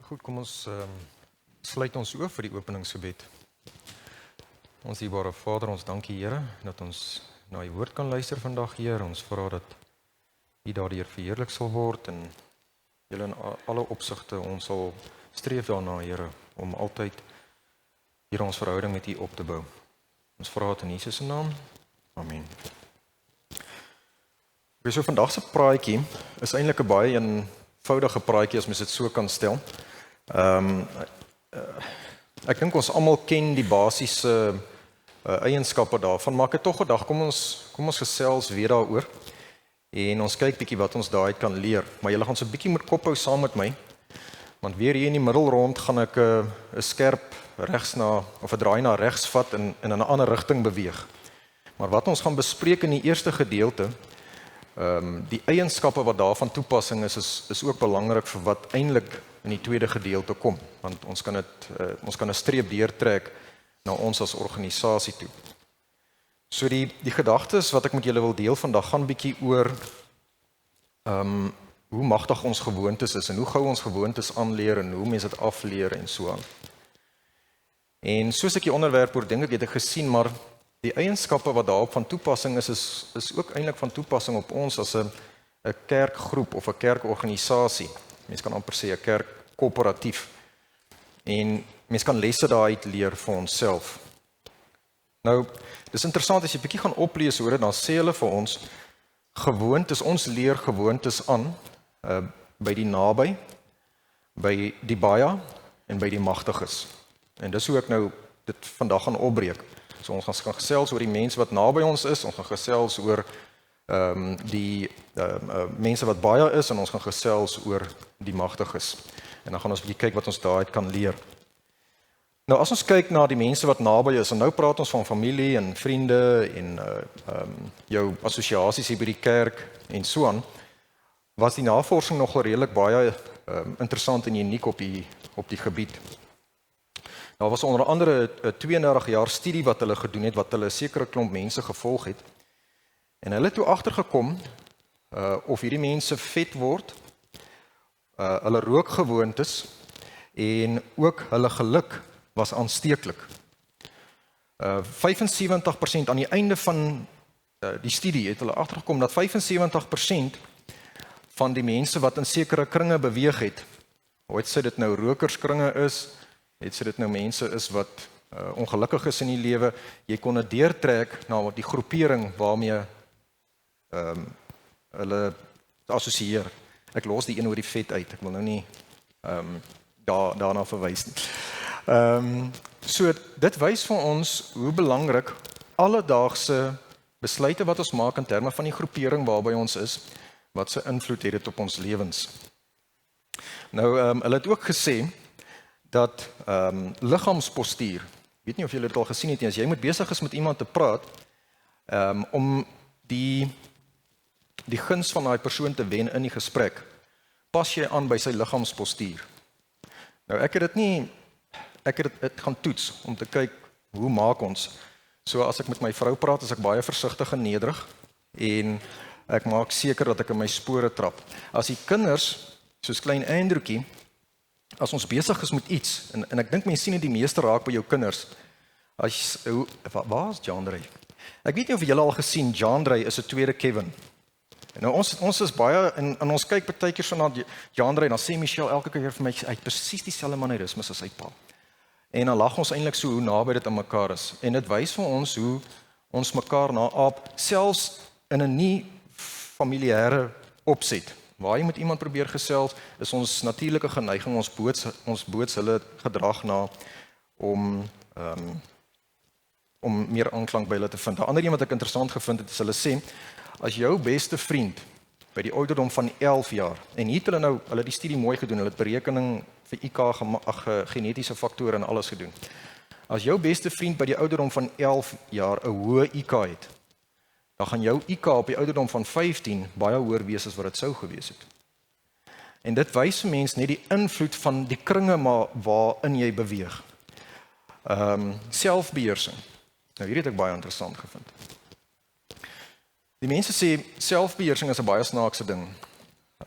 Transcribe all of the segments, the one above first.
Goed, kom ons sluit ons oor vir die openingsgebed. Ons dierbare Vader, ons dankie Here dat ons na U woord kan luister vandag, Heer. Ons vra dat U daardeur verheerlik sal word en Julle in alle opsigte ons sal streef daarna, Here, om altyd hier ons verhouding met U op te bou. Ons vra dit in Jesus se naam. Amen. So vandag se praatjie is eintlik 'n baie eenvoudige praatjie as mens dit so kan stel. Ek dink ons almal ken die basiese eienskappe daarvan, maar ek het tog gedag, kom ons gesels weer daaroor en ons kyk bietjie wat ons daaruit kan leer. Maar julle gaan so 'n bietjie moet kop hou saam met my, want weer hier in die middel rond gaan ek 'n skerp regs na of 'n draai na regs vat en in 'n ander rigting beweeg. Maar wat ons gaan bespreek in die eerste gedeelte, die eienskappe wat daarvan toepassing is ook belangrik vir wat eintlik in die tweede gedeelte kom, want ons kan 'n streep deurtrek na ons as organisasie toe. So die gedagtes wat ek met julle wil deel vandag gaan bietjie oor hoe magtig ons gewoontes is en hoe gou ons gewoontes aanleer en hoe mense dit afleer en so aan. En soos ek die onderwerp oordink het ek gesien, maar die eienskappe wat daarop van toepassing is ook eintlik van toepassing op ons as 'n kerkgroep of 'n kerkorganisasie. Mens kan amper sê 'n kerkkoöperatief. En mens kan lesse daaruit leer vir onsself. Nou, dis interessant as jy 'n bietjie gaan oplees hoor, dan sê hulle vir ons gewoontes, ons leer gewoontes aan by die naby, by die baie en by die magtiges. En dis hoe ek nou dit vandag gaan opbreek. So ons gaan gesels oor die mense wat naby ons is, ons gaan gesels oor die mense wat baie is en ons gaan gesels oor die magtiges. En dan gaan ons 'n bietjie kyk wat ons daaruit kan leer. Nou as ons kyk na die mense wat naby is, en nou praat ons van familie en vriende en jou assosiasies hier by die kerk en so aan, was die navorsing nogal redelik baie interessant en uniek op die gebied. Daar was onder andere 'n 32 jaar studie wat hulle gedoen het, wat hulle 'n sekere klomp mense gevolg het. En hulle het toe agtergekom of hierdie mense vet word, hulle rookgewoontes en ook hulle geluk was aansteeklik. 75% aan die einde van die studie het hulle agtergekom dat 75% van die mense wat in sekere kringe beweeg het, ooit sê dit nou rokerskringe is, het sê dit nou mense is wat ongelukkig is in die lewe, jy kon dit deurtrek na die groepering waarmee hulle assosieer. Ek los die een oor die vet uit, ek wil nou nie daarna verwys nie. So dit wys vir ons hoe belangrik alledaagse besluite wat ons maak in terme van die groepering waarby ons is, wat se invloed het dit op ons lewens. Nou, hulle het ook gesê dat liggaamspostuur, ek weet nie of julle dit al gesien het nie, as jy moet besig is met iemand te praat, om die guns van daai persoon te wen in die gesprek, pas jy aan by sy liggaamspostuur. Nou ek het dit gaan toets om te kyk hoe maak ons. So as ek met my vrou praat, is ek baie versigtig en nederig en ek maak seker dat ek in my spore trap. As die kinders, soos klein Andrewtjie, as ons besig is met iets, en ek dink mense sien dit die meeste raak by jou kinders, waar is Jandrey? Ek weet nie of julle al gesien, Jandrey is 'n tweede Kevin. En nou ons is baie, en ons kyk partykeer so na Jandrey, dan sê Michelle elke keer vir my, hy het presies dieselfde mannerismes as sy pa. En dan lag ons eintlik so hoe naby dit aan mekaar is. En dit wys vir ons hoe ons mekaar naaap, selfs in 'n nie familiêre opset. Waar jy met iemand probeer gesels, is ons natuurlike geneiging, ons boots hulle gedrag na om meer aanklank by hulle te vind. 'n Ander een wat ek interessant gevind het, is hulle sê, as jou beste vriend by die ouderdom van 11 jaar, en hier het hulle die studie mooi gedoen, hulle het berekening vir IQ, genetiese faktore en alles gedoen. As jou beste vriend by die ouderdom van 11 jaar 'n hoë IQ het, dan gaan jou IQ op die ouderdom van 15 baie hoër wees as wat dit sou gewees het. En dit wys vir mense net die invloed van die kringe waarin jy beweeg. Selfbeheersing. Nou hier het ek baie interessant gevind. Die mense sê selfbeheersing is 'n baie snaakse ding.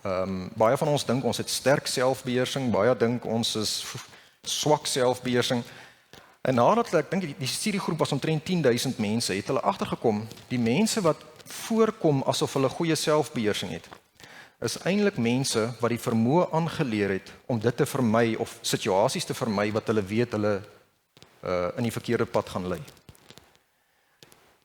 Baie van ons dink ons het sterk selfbeheersing, baie dink ons is swak selfbeheersing. En nadat ek dink die studiegroep was omtrent 10,000 mense, het hulle agtergekom, die mense wat voorkom asof hulle goeie selfbeheersing het, is eintlik mense wat die vermoë aangeleer het om dit te vermy of situasies te vermy wat hulle weet hulle in die verkeerde pad gaan lei.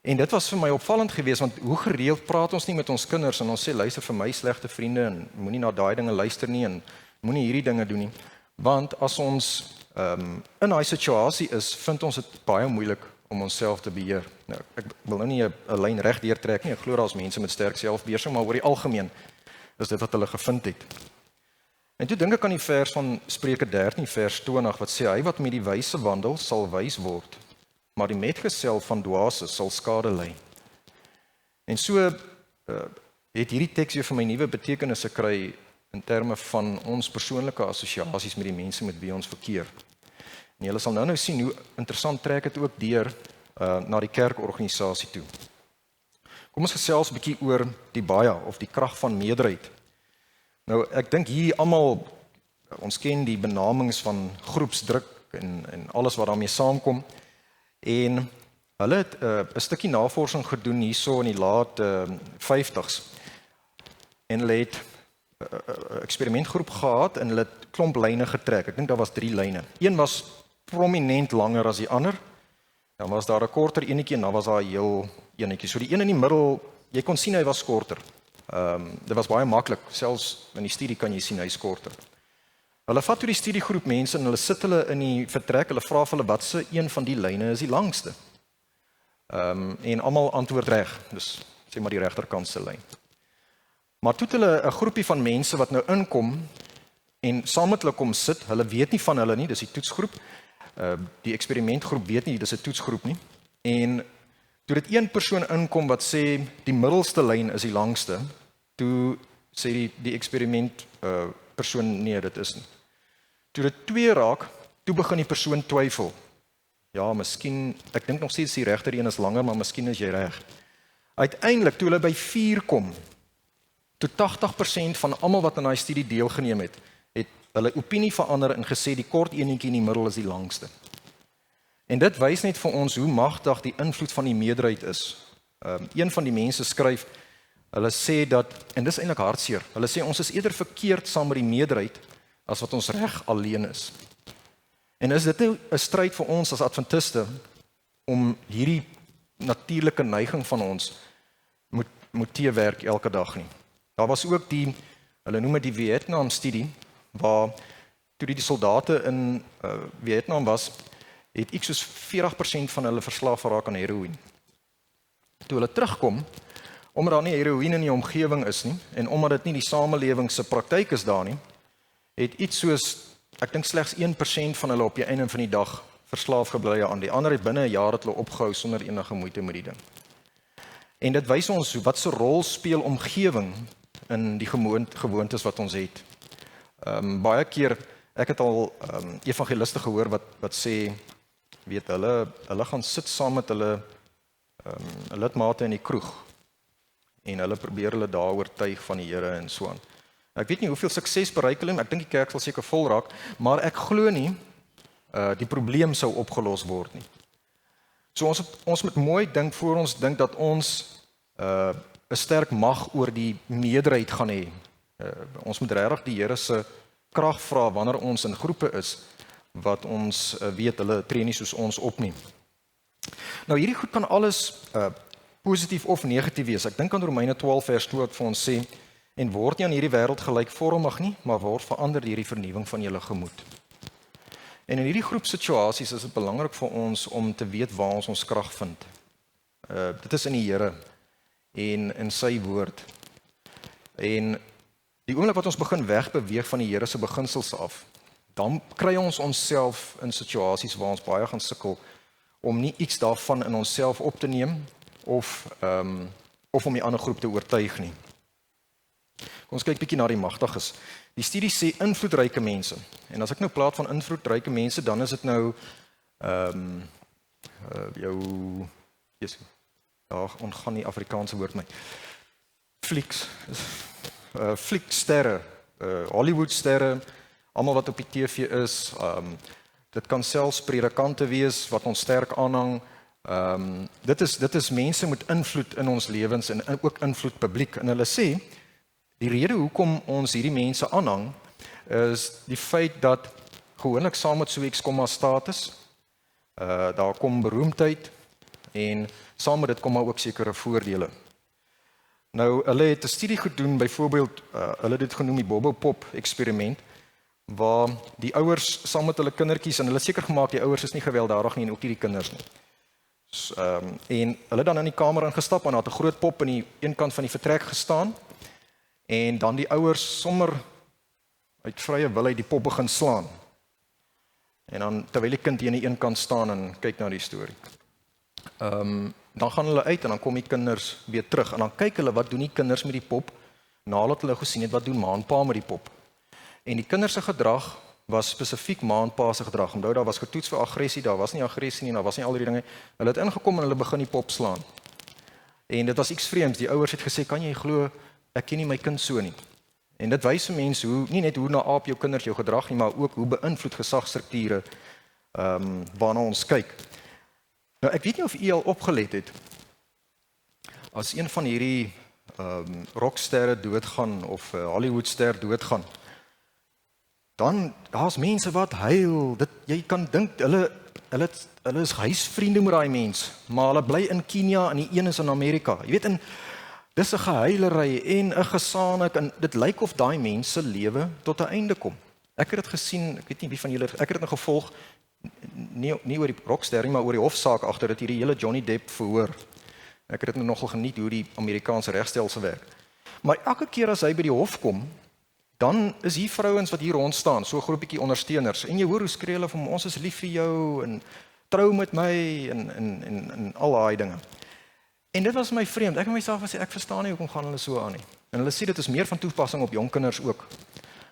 En dit was vir my opvallend geweest, want hoe gereeld praat ons nie met ons kinders en ons sê luister vir my slegte vriende en moenie na daai dinge luister nie en moenie hierdie dinge doen nie. Want as ons in daai situasie is, vind ons dit baie moeilik om onsself te beheer. Nou, ek wil nou nie 'n lyn reg deurtrek nie. Ek glo daar's mense met sterk selfbeheersing, maar oor die algemeen is dit wat hulle gevind het. En toe dink ek aan die vers van Spreuke 13 vers 20 wat sê hy wat met die wyse wandel sal wys word, maar die metgesel van dwaase sal skade ly. En so het hierdie teks weer vir my nuwe betekenisse kry in terme van ons persoonlike assosiasies met die mense met wie ons verkeer. En julle sal nou sien hoe interessant trek dit ook deur na die kerkorganisasie toe. Kom ons gesels 'n bietjie oor die baie of die krag van meerderheid. Nou ek dink hier almal ons ken die benamings van groepsdruk en alles wat daarmee saamkom. En hulle het 'n stukkie navorsing gedoen hierso in die laat 50s. En hulle het 'n eksperimentgroep gehad en hulle het klomp lyne getrek. Ek dink daar was 3 lyne. Een was prominent langer as die ander. Dan was daar 'n korter enetjie en dan was daar 'n heel enetjie. So die een in die middel, jy kon sien hy was korter. Dit was baie maklik. Selfs in die studie kan jy sien hy's korter. Hulle vat toe die studiegroep mense en hulle sit hulle in die vertrek. Hulle vra vir hulle wat se een van die lyne is die langste. En almal antwoord reg. Dus sê maar die regterkant se lyn. Maar toe het hulle 'n groepie van mense wat nou inkom en saam met hulle kom sit. Hulle weet nie van hulle nie, dis die toetsgroep. Die eksperimentgroep weet nie, dis 'n toetsgroep nie. En toe dit een persoon inkom wat sê die middelste lyn is die langste, toe sê die eksperiment persoon nee, dit is nie. Toe dit 2 raak, toe begin die persoon twyfel. Ja, miskien, ek dink nog steeds die regter een is langer, maar miskien is jy reg. Uiteindelik toe hulle by 4 kom, toe 80% van almal wat aan daai studie deelgeneem het hulle opinie verander en gesê die kort enetjie in die middel is die langste. En dit wys net vir ons hoe magtig die invloed van die meerderheid is. Een van die mense skryf, hulle sê dat, en dis eintlik hartseer, hulle sê ons is eerder verkeerd saam met die meerderheid as wat ons reg alleen is. En is dit nou 'n stryd vir ons as adventiste om hierdie natuurlike neiging van ons moet teewerk elke dag nie. Daar was ook hulle noem dit die Vietnam studie, waar toe die soldate in Vietnam was, het ek soos 40% van hulle verslaaf geraak aan heroïne. Toe hulle terugkom, omdat daar nie heroïne in die omgewing is nie, en omdat dit nie die samelewing se praktyk is daar nie, het iets soos, ek dink slegs 1% van hulle op die einde van die dag verslaaf gebly aan. Die ander het binne 'n jaar het hulle opgehou sonder enige moeite met die ding. En dit wys ons wat se rol speel omgewing in die gewoontes wat ons het. Baie keer, ek het al evangeliste gehoor wat sê, weet hulle gaan sit saam met hulle lidmate in die kroeg en hulle probeer hulle daar oortuig van die Here en so aan. Ek weet nie hoeveel sukses bereik hulle, ek dink die kerk sal seker vol raak, maar ek glo nie die probleem sou opgelos word nie. So ons moet mooi dink voor ons dink dat ons 'n sterk mag oor die meerderheid gaan hê. Ons moet regtig die Here se krag vra wanneer ons in groepe is wat ons weet hulle tree nie soos ons op nie. Nou hierdie goed kan alles positief of negatief wees. Ek dink aan Romeine 12 vers 2 wat vir ons sê en word nie aan hierdie wêreld gelykvormig nie, maar word verander deur die vernuwing van julle gemoed. En in hierdie groepsituasies is dit belangrik vir ons om te weet waar ons krag vind. Dit is in die Here en in sy woord. En die oomblik wat ons begin wegbeweeg van die Here se beginsels af, dan kry ons onsself in situasies waar ons baie gaan sukkel om nie iets daarvan in onsself op te neem of om die ander groep te oortuig nie. Kom ons kyk bietjie na die magtiges. Die studie sê invloedryke mense. En as ek nou praat van invloedryke mense, dan is dit nou ontgaan die Afrikaanse woord my. Flieks. flieksterre, Hollywoodsterre, almal wat op die TV is, dit kan selfs predikante wees wat ons sterk aanhang. Dit is mense met invloed in ons lewens en ook invloed publiek. En hulle sê, die rede hoekom ons hierdie mense aanhang, is die feit dat gewoonlik saam met so iets kom maar status, daar kom beroemdheid, en saam met dit kom maar ook sekere voordele. Nou, hulle het 'n studie gedoen, byvoorbeeld, hulle het dit genoem die Bobo Pop eksperiment, waar die ouers saam met hulle kindertjies, en hulle seker gemaak die ouers is nie gewelddadig nie en ook nie die kinders nie. En hulle dan in die kamer ingestap en het 'n groot pop aan die een kant van die vertrek gestaan, en dan die ouers sommer uit vrye wil uit die pop begin slaan. En dan terwyl die kind hier aan die een kant staan en kyk na die storie. Dan gaan hulle uit en dan kom die kinders weer terug en dan kyk hulle wat doen die kinders met die pop nadat hulle gesien het wat doen ma en pa met die pop. En die kinders se gedrag was spesifiek ma en pa se gedrag. Onthou daar was getoets vir aggressie, daar was nie aggressie nie, daar was nie al die dinge. Hulle het ingekom en hulle begin die pop slaan. En dit was iets vreemds. Die ouers het gesê, "Kan jy glo ek ken nie my kind so nie." En dit wys vir mense hoe nie net hoe na aap jou kinders jou gedrag nie, maar ook hoe beïnvloed gesagsstrukture waarna ons kyk. Nou ek weet nie of u al opgelet het as een van hierdie rocksterre doodgaan of Hollywoodster doodgaan. Dan daar's mense wat huil. Jy kan dink hulle is huisvriende met daai mens, maar hulle bly in Kenia en die een is in Amerika. Jy weet, en dis 'n gehuilery en 'n gesaanik en dit lyk of daai mense se lewe tot 'n einde kom. Ek het dit gesien, ek weet nie wie van julle, ek het dit nog gevolg nie oor die rockster nie, maar oor die hofsaak agter dit hierdie hele Johnny Depp verhoor. Ek het dit nogal geniet hoe die Amerikaanse regstelsel werk. Maar elke keer as hy by die hof kom, dan is hier vrouens wat hier rond staan, so 'n groepietjie ondersteuners, en jy hoor hoe skree hulle van ons is lief vir jou en trou met my en al daai dinge. En dit was my vreemd. Ek het myself gesê ek verstaan nie hoekom gaan hulle so aan nie. En hulle sê dit is meer van toepassing op jong kinders ook.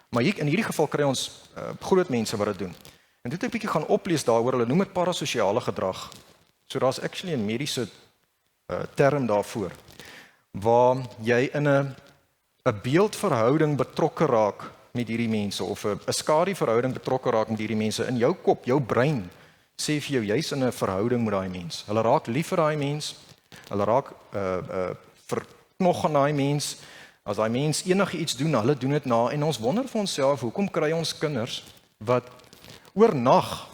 Maar hier in hierdie geval kry ons groot mense wat dit doen. En dit het 'n bietjie gaan oplees daaroor, hulle noem dit parasosiale gedrag. So daar's actually 'n mediese term daarvoor, waar jy in 'n beeldverhouding betrokke raak met hierdie mense, of 'n skaduverhouding betrokke raak met hierdie mense in jou kop, jou brein, sê vir jou, jy's in 'n verhouding met daai mens. Hulle raak lief vir daai mens, hulle raak verknog aan daai mens, as daai mens enigiets doen, hulle doen dit na, en ons wonder vir onsself, hoekom kry ons kinders, wat oornag,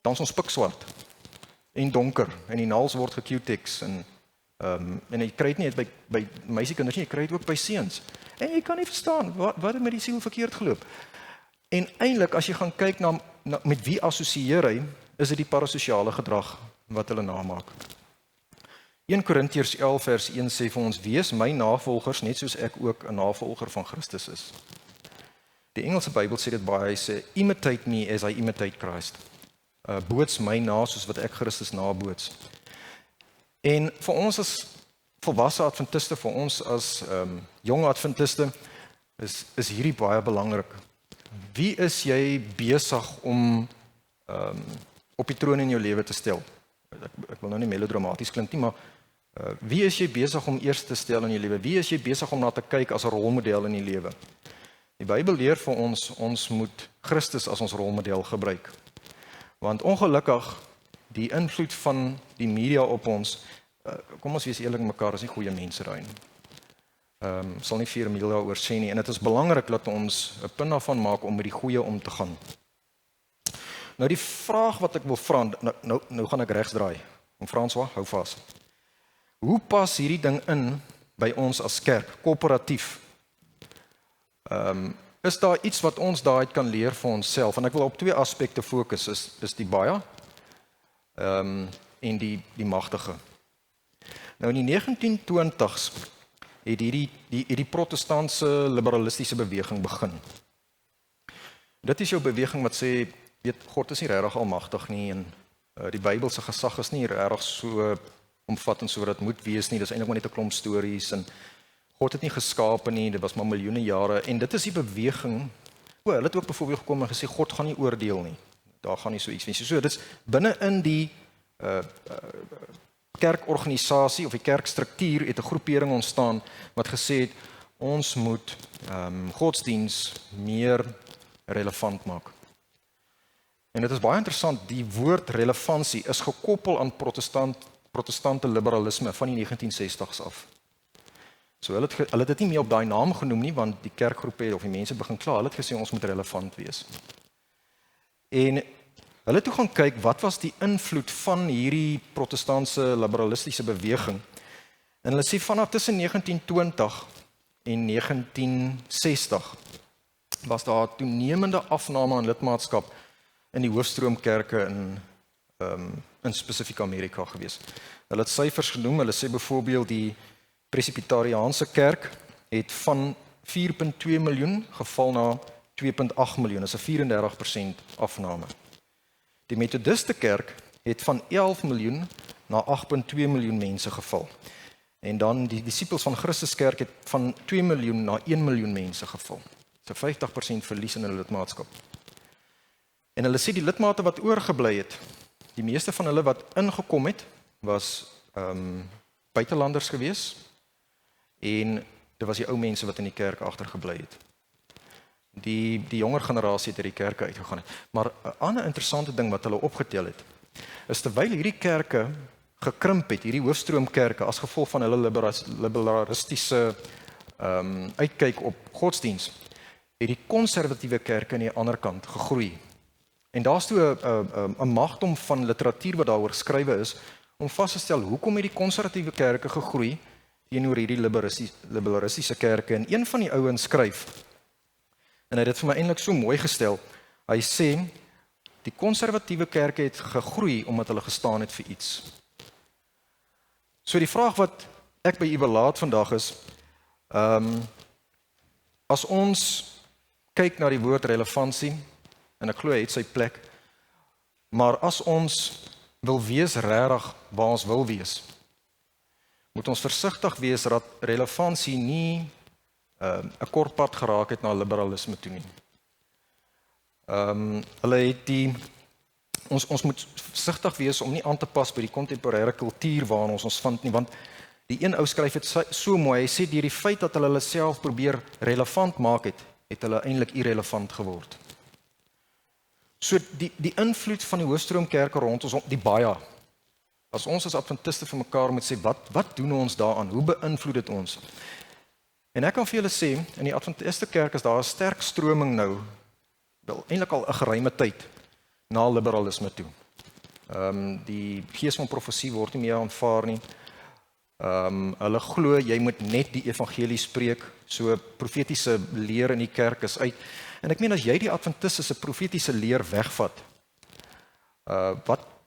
dan is ons pikswart, en donker, en die naels word ge-Q-tex, en jy kry dit nie by meisiekinders nie, jy kry dit ook by seuns. En jy kan nie verstaan, wat het met die siel verkeerd geloop. En eintlik, as jy gaan kyk na met wie assosieer hy, is dit die parasosiale gedrag wat hulle namaak. 1 Korintiërs 11 vers 1 sê vir ons, wees my navolgers, net soos ek ook 'n navolger van Christus is. Die Engelse Bybel sê dit baie, hy sê, imitate me as I imitate Christ. Boots my na, soos wat ek Christus naboots. En vir ons as volwasse adventiste, vir ons as jong adventiste, is hierdie baie belangrik. Wie is jy besig om op die troon in jou lewe te stel? Ek wil nou nie melodramaties klink nie, maar wie is jy besig om eers te stel in jou lewe? Wie is jy besig om na te kyk as 'n rolmodel in die lewe? Die Bybel leer vir ons moet Christus as ons rolmodel gebruik. Want ongelukkig, die invloed van die media op ons, kom ons wees eerlik met mekaar, is nie goeie mense daai nie. Sal nie 4 mil daaroor sê nie, en dit is belangrik dat ons 'n punt daarvan maak om met die goeie om te gaan. Nou die vraag wat ek wil vra, nou gaan ek regs draai. En François, hou vas. Hoe pas hierdie ding in by ons as kerk, korporatief? Is daar iets wat ons daaruit kan leer vir onsself? En ek wil op 2 aspekte fokus, is die baie en die magtige. Nou in die 1920s het die protestantse liberalistiese beweging begin. Dit is jou beweging wat sê, weet, God is nie regtig almagtig nie, en die Bybel se gesag is nie regtig so omvattend so wat dit moet wees nie, dis eintlik maar net 'n klomp stories, en God het nie geskape nie, dit was maar miljoene jare, en dit is die beweging, hulle het ook byvoorbeeld gekom en gesê, God gaan nie oordeel nie, daar gaan nie so iets wees. So dit is binne in die kerkorganisasie of die kerkstruktuur het 'n groepering ontstaan wat gesê het, ons moet godsdiens meer relevant maak. En dit is baie interessant, die woord relevantie is gekoppel aan protestante liberalisme van die 1960s af. So hulle het dit nie meer op daai naam genoem nie, want die kerkgroepe of die mense begin kla, hulle het gesê ons moet relevant wees. En hulle toe gaan kyk, wat was die invloed van hierdie protestantse liberalistiese beweging? En hulle sê vanaf tussen 1920 en 1960 was daar toenemende afname aan lidmaatskap in die hoofstroomkerke in spesifiek Amerika gewees. Hulle het syfers genoem, hulle sê byvoorbeeld die Presbyteriaanse kerk het van 4,2 miljoen geval na 2,8 miljoen, dis 'n 34% afname. Die Methodiste kerk het van 11 miljoen na 8,2 miljoen mense geval. En dan die Disippels van Christus kerk het van 2 miljoen na 1 miljoen mense geval. So 50% verlies in hulle lidmaatskap. En hulle sê die lidmate wat oorgebly het, die meeste van hulle wat ingekom het, was buitelanders gewees, en dit was die ou mense wat in die kerk agtergebly het. Die jonger generasie het uit die kerke uitgegaan het. Maar 'n ander interessante ding wat hulle opgetel het, is terwyl hierdie kerke gekrimp het, hierdie hoofstroomkerke, as gevolg van hulle liberalistiese uitkyk op godsdiens, het die konservatiewe kerke aan die ander kant gegroei. En daar's toe 'n magdom van literatuur wat daaroor geskrywe is, om vas te stel, hoekom het die konservatiewe kerke gegroei teenoor hierdie liberalistiese kerke. En een van die ouens skryf, en hy het dit vir my eintlik so mooi gestel, hy sê, die konservatiewe kerke het gegroei, omdat hulle gestaan het vir iets. So die vraag wat ek by u wil laat vandag is, as ons kyk na die woord relevantie, en ek glo hy het sy plek, maar as ons wil wees regtig waar ons wil wees, moet ons versigtig wees dat relevantie nie 'n kort pad geraak het na liberalisme toe nie. Hulle het ons moet versigtig wees om nie aan te pas by die kontemporêre kultuur waarin ons vind nie, want die een ou skryf het so mooi, hy sê deur die feit dat hulle self probeer relevant maak het hulle eintlik irrelevant geword. So die invloed van die hoofstroomkerke rond ons, die baie, as ons as adventiste vir mekaar moet sê, wat doen ons daaraan, hoe beïnvloed dit ons? En ek kan vir julle sê, in die adventiste kerk is daar 'n sterk stroming nou, wel eintlik al 'n geruime tyd, na liberalisme toe. Die gees van profesie word nie meer aanvaar nie. Hulle glo jy moet net die evangelie spreek, so profetiese leer in die kerk is uit. En ek meen as jy die adventiste se profetiese leer wegvat,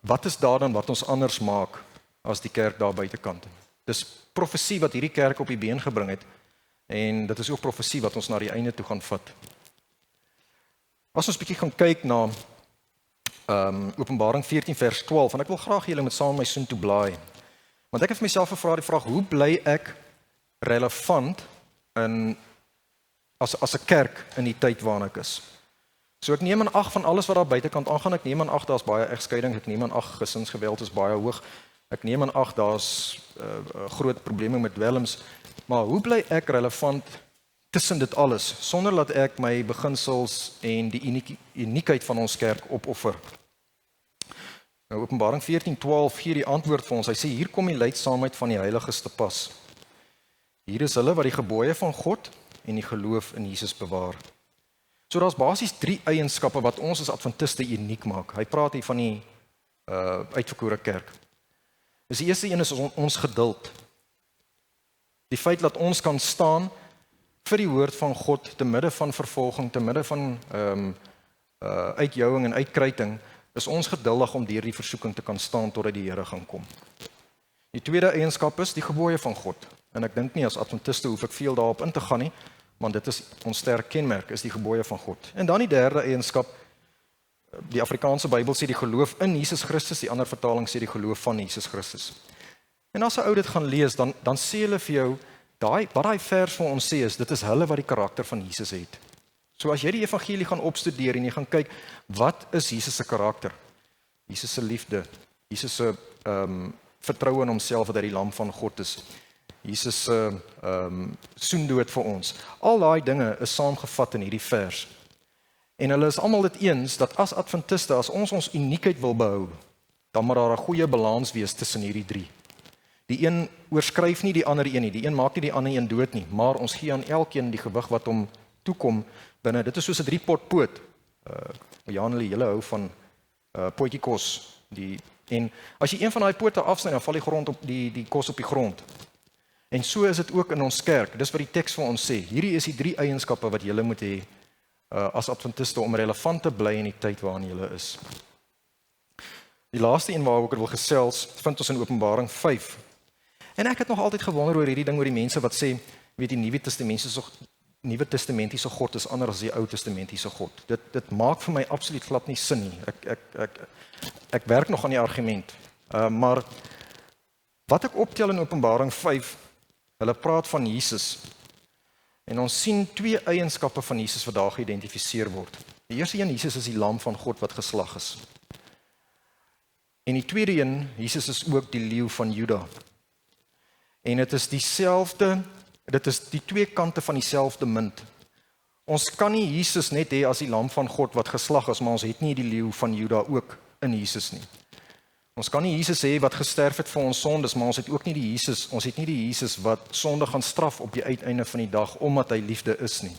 wat is daar dan wat ons anders maak as die kerk daar buitekant? Dis profesie wat hierdie kerk op die been gebring het, en dit is ook profesie wat ons na die einde toe gaan vat. As ons bietjie gaan kyk na Openbaring 14 vers 12, en ek wil graag julle met saam my soen toe blaai. Want ek het vir myself gevra die vraag, hoe bly ek relevant as 'n kerk in die tyd waarin ek is? So ek neem in ag van alles wat daar buitekant aangaan, ek neem in ag daar's baie egskeiding, ek neem in ag gesinsgeweld is baie hoog, ek neem in ag daar's groot probleme met dwelms, maar hoe bly ek relevant tussen dit alles, sonder dat ek my beginsels en die uniekheid van ons kerk opoffer? Nou Openbaring 14:12 gee die antwoord vir ons. Hy sê hier kom die leidsaamheid van die heiliges te pas. Hier is hulle wat die gebooie van God en die geloof in Jesus bewaar. So daar's basies 3 eienskappe wat ons as adventiste uniek maak. Hy praat hier van die uitverkore kerk. Dus die eerste een is ons geduld. Die feit dat ons kan staan vir die woord van God te midde van vervolging, te midde van uitjouing en uitkruiting, is ons geduldig om deur die versoeking te kan staan totdat die Here gaan kom. Die tweede eienskap is die gebooie van God. En ek dink nie as adventiste hoef ek veel daarop in te gaan nie, want dit is ons sterk kenmerk, is die gebooie van God. En dan die derde eienskap, die Afrikaanse Bybel sê die geloof in Jesus Christus, die ander vertaling sê die geloof van Jesus Christus. En as 'n ou dit gaan lees, dan sê hulle vir jou, wat daai vers vir ons sê is, dit is hulle wat die karakter van Jesus het. So as jy die evangelie gaan opstudeer en jy gaan kyk, wat is Jesus se karakter? Jesus se liefde, Jesus se vertroue in homself dat hy die lam van God is. Jesus se soendood vir ons. Al daai dinge is saamgevat in hierdie vers. En hulle is almal dit eens dat as Adventiste, as ons uniekheid wil behou, dan moet daar 'n goeie balans wees tussen hierdie drie. Die een oorskryf nie die ander een nie, die een maak nie die ander een dood nie, maar ons gee aan elkeen die gewig wat hom toekom binne. Dit is soos 'n 3-pot poot. Jan, julle hou van potjie kos. En as jy een van daai pote afsny, dan val die kos op die grond. En so is dit ook in ons kerk. Dis wat die teks vir ons sê. Hierdie is die 3 eienskappe wat julle moet hê as Adventiste om relevant te bly in die tyd waarin julle is. Die laaste een waaroor ek wil gesels, vind ons in Openbaring 5. En ek het nog altyd gewonder oor hierdie ding oor die mense wat sê, weet die Nuwe Testamentiese God is anders as die Ou Testamentiese God. Dit maak vir my absoluut glad nie sin nie. Ek werk nog aan die argument. Maar wat ek optel in Openbaring 5, hulle praat van Jesus. En ons sien 2 eienskappe van Jesus wat daar geïdentifiseer word. Die eerste een, Jesus is die lam van God wat geslag is. En die tweede een, Jesus is ook die leeu van Juda. En dit is die 2 kante van dieselfde munt. Ons kan nie Jesus net hê as die lam van God wat geslag is, maar ons het nie die leeu van Juda ook in Jesus nie. Ons kan nie Jesus hê wat gesterf het vir ons sondes, maar ons het nie die Jesus wat sonde gaan straf op die uiteinde van die dag, omdat hy liefde is nie.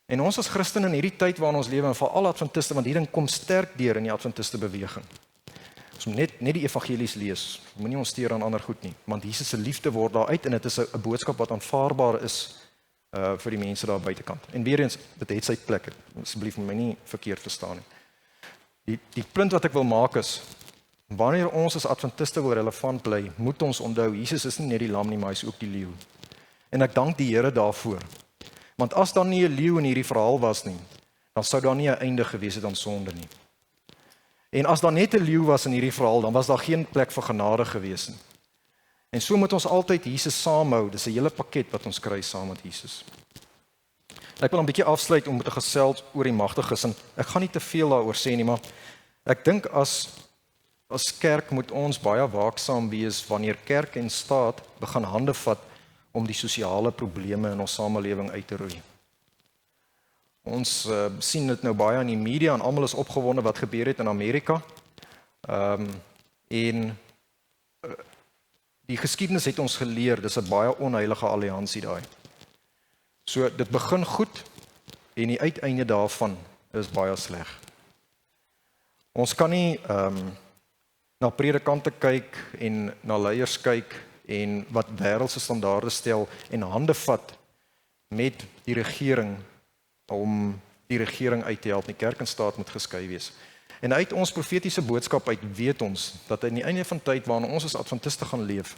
En ons as Christene in hierdie tyd waarin ons lewe, en veral Adventiste, want hierdie ding kom sterk deur in die Adventiste beweging. Ons moet net die evangelies lees, moenie ons steur aan ander goed nie, want Jesus se liefde word daar uit, en dit is 'n boodskap wat aanvaarbaar is vir die mense daar buitekant. En weer eens, dit het sy plek, asseblief my nie verkeerd verstaan nie. Die punt wat ek wil maak is, wanneer ons as Adventiste wil relevant bly, moet ons onthou, Jesus is nie net die lam nie, maar hy is ook die leeu. En ek dank die Here daarvoor. Want as daar nie 'n leeu in hierdie verhaal was nie, dan sou daar nie 'n einde gewees het aan sonde nie. En as daar net 'n leeu was in hierdie verhaal, dan was daar geen plek vir genade gewees nie. En so moet ons altyd Jesus saamhou. Dis 'n hele pakket wat ons kry saam met Jesus. Ek wil 'n bietjie afsluit om te gesels oor die magtiges, en ek gaan nie te veel daaroor sê nie, maar ek dink as kerk moet ons baie waaksaam wees wanneer kerk en staat begin hande vat om die sosiale probleme in ons samelewing uit te roei. Ons sien dit nou baie in die media en almal is opgewonde wat gebeur het in Amerika. En die geskiedenis het ons geleer, dis 'n baie onheilige alliansie daai. So dit begin goed en die uiteinde daarvan is baie sleg. Ons kan nie na predikante kyk en na leiers kyk en wat wêreldse standaarde stel en hande vat met die regering om die regering uit te help. Die kerk en staat moet geskei wees. En uit ons profetiese boodskap uit weet ons dat aan die einde van tyd waarin ons as Adventiste gaan leef,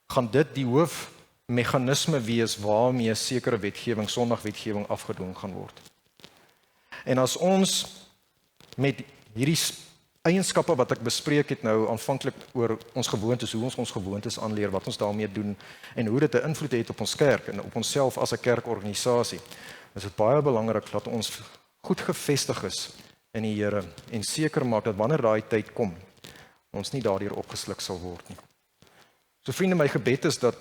gaan dit die hoofmeganisme wees waarmee sekere wetgewing, sondagwetgewing afgedwing gaan word. En as ons met hierdie eienskappe wat ek bespreek het nou aanvanklik oor ons gewoontes, hoe ons gewoontes aanleer, wat ons daarmee doen en hoe dit 'n invloed het op ons kerk en op onsself as 'n kerkorganisasie, is dit baie belangrik dat ons goed gevestig is in die Here en seker maak dat wanneer daai tyd kom, ons nie daardeur opgesluk sal word nie. So vriende, my gebed is dat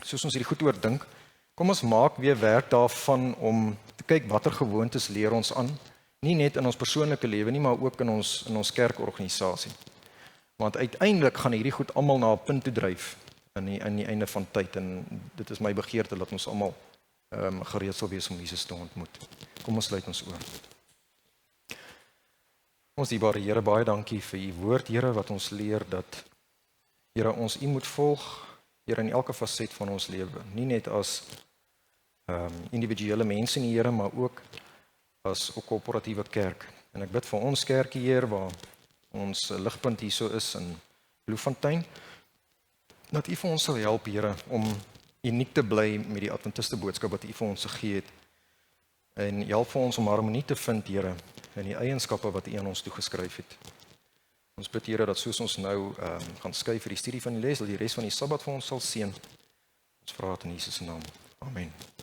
soos ons hierdie goed oordink, kom ons maak weer werk daarvan om te kyk watter gewoontes leer ons aan, nie net in ons persoonlike lewe nie, maar ook in ons kerkorganisasie. Want uiteindelik gaan hierdie goed almal na 'n punt toe dryf in die einde van tyd, en dit is my begeerte dat ons almal gereed sal wees om Jesus te ontmoet. Kom ons sluit ons oor. Ons dierbare Here, baie dankie vir u woord, Here, wat ons leer dat, Here, ons u moet volg, Here, in elke faset van ons lewe, nie net as individuele mense nie, Here, maar ook as 'n korporatiewe kerk. En ek bid vir ons kerkie, Here, waar ons ligpunt hierso is in Bloemfontein, dat u vir ons sal help, Here, om uniek te bly met die Adventiste boodskap wat u vir ons gegee het. En help vir ons om harmonie te vind, Here, in die eienskappe wat u aan ons toegeskryf het. Ons bid, Here, dat soos ons nou gaan skei vir die studie van die les, dat die res van die Sabbat vir ons sal seën. Ons vra dit in Jesus se naam. Amen.